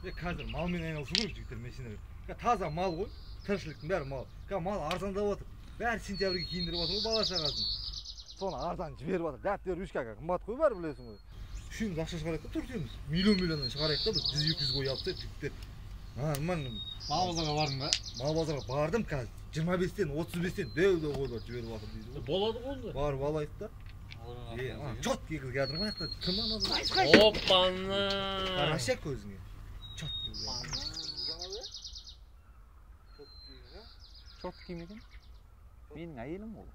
Қазір малмен айналысу керек жігіттер, мен сендерге. Таза мал ғой, тіршіліктің бәрі мал. Мал арзандап отыр. Бәрі сентябрьге киіндіріп отыр ғой бала шағасын. Соны арзан жіберіп отыр. Дәптер үшке қымбат қой бәрі білесің ғой. Үшеуміз ақша шығарайық та төртеуміз. Миллионнан шығарайық та біз 100-200 қой алып тастайық жігіттер. Мал базарға бардың ба? Мал базарға бардым қазір. 25-тен 35-тен дөу қойлар жіберіп отыр дейді. Болады ғой онда. Барып алайық та. Чот кегіз кәдір қаяқта. Кім анау? Оппаны. Қараша көзіңе. Чот кегіз. Чот кимеген? Менің әйелім ол.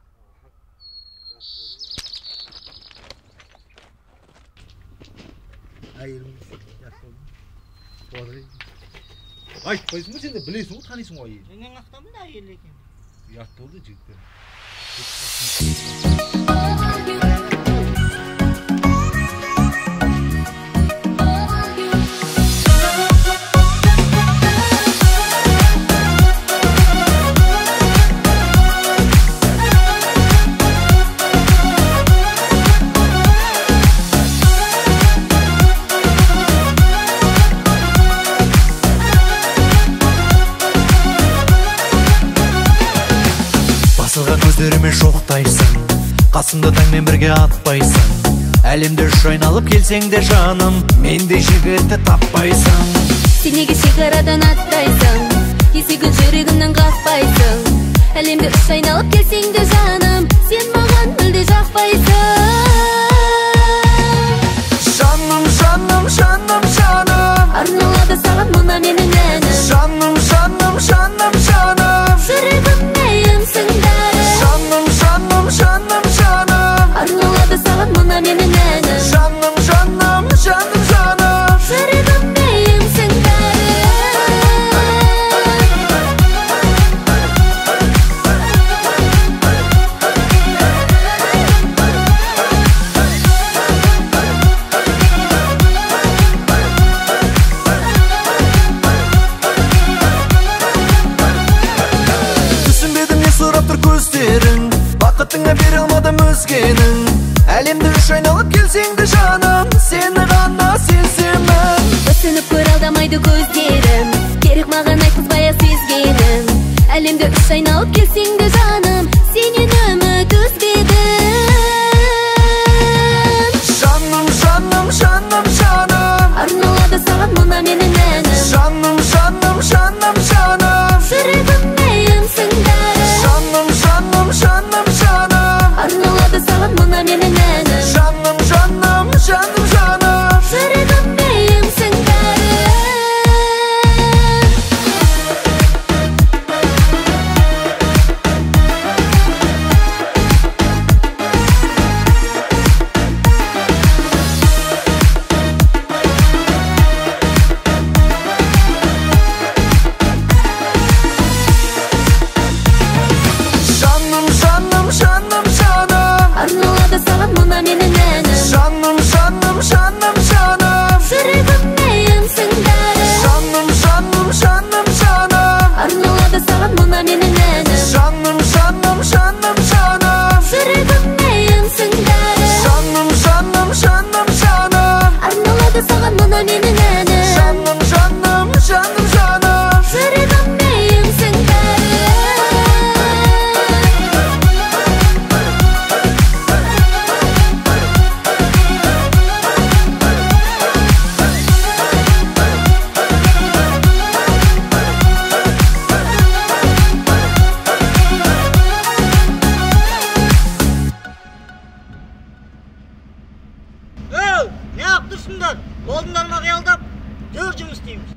Әйелім айтпайсың ба, сен де білесің ғой, танисың ғой әйелі. Менің ақтамын да әйелі екен. Ұят болды жігіттер. Басылған көздеріме шоқтайсың, қасымда таңмен бірге атпайсың. Әлемді үш айналып келсең де жаным, мендей жігітті таппайсың. Сен неге шекарадан аттайсың, есігін жүрегімнен қақпайсың. Әлемді үш айналып келсең де жаным, сен маған мүлде жақпайсың. Жаным, жаным, жаным, жаным, арналады саған мына менің әнім. жаным, жаным, жаным, жаным, жүрегімде емсің бәрі. жаным, жаным, жаным, жаным, арналады саған мына менің әнім. жаным, жаным, жаным, жаным, жүрегімде емсің бәрі. түсінбедім не сұрап тұр көздерің, бақытыңа бере алмадым өзгенің. Әлемді үш айналып келсең де жаным, сені ғана сеземін. Өтініп көр алдамайды көздерім, керек маған айтқызбай сезгенім. Әлемді үш айналып келсең де жаным, сенен үміт үзбедім. Жаным, жаным, жаным, жаным, арналады саған мына менің әнім. жаным, жаным, жаным, жаным, жүрегімде емсің бәрі. жаным, жаным, жаным, жаным, арналады саған мына менің әнім. жаным, жаным, жаным, жаным, жүрегімде емсің бәрі. жаным, жаным, жаным, жаным, арналады саған мына менің әнім. жаным, жаным, жаным, жаным, жүрегімде емсің бәрі. жаным, жаным, жаным, жаным, арналады саған мына менің әнім. жаным, жаным, жаным, жаным, жүрегімде емсің бәрі. жаным, жаным, жаным, жаным, арналады саған мына менің әнім. жаным, жаным, жаным, жаным, жүрегімде емсің бәрі. Не алып тұрсыңдар? Болдыңдар ма қиялдап? Жүр жұмыс істейміз.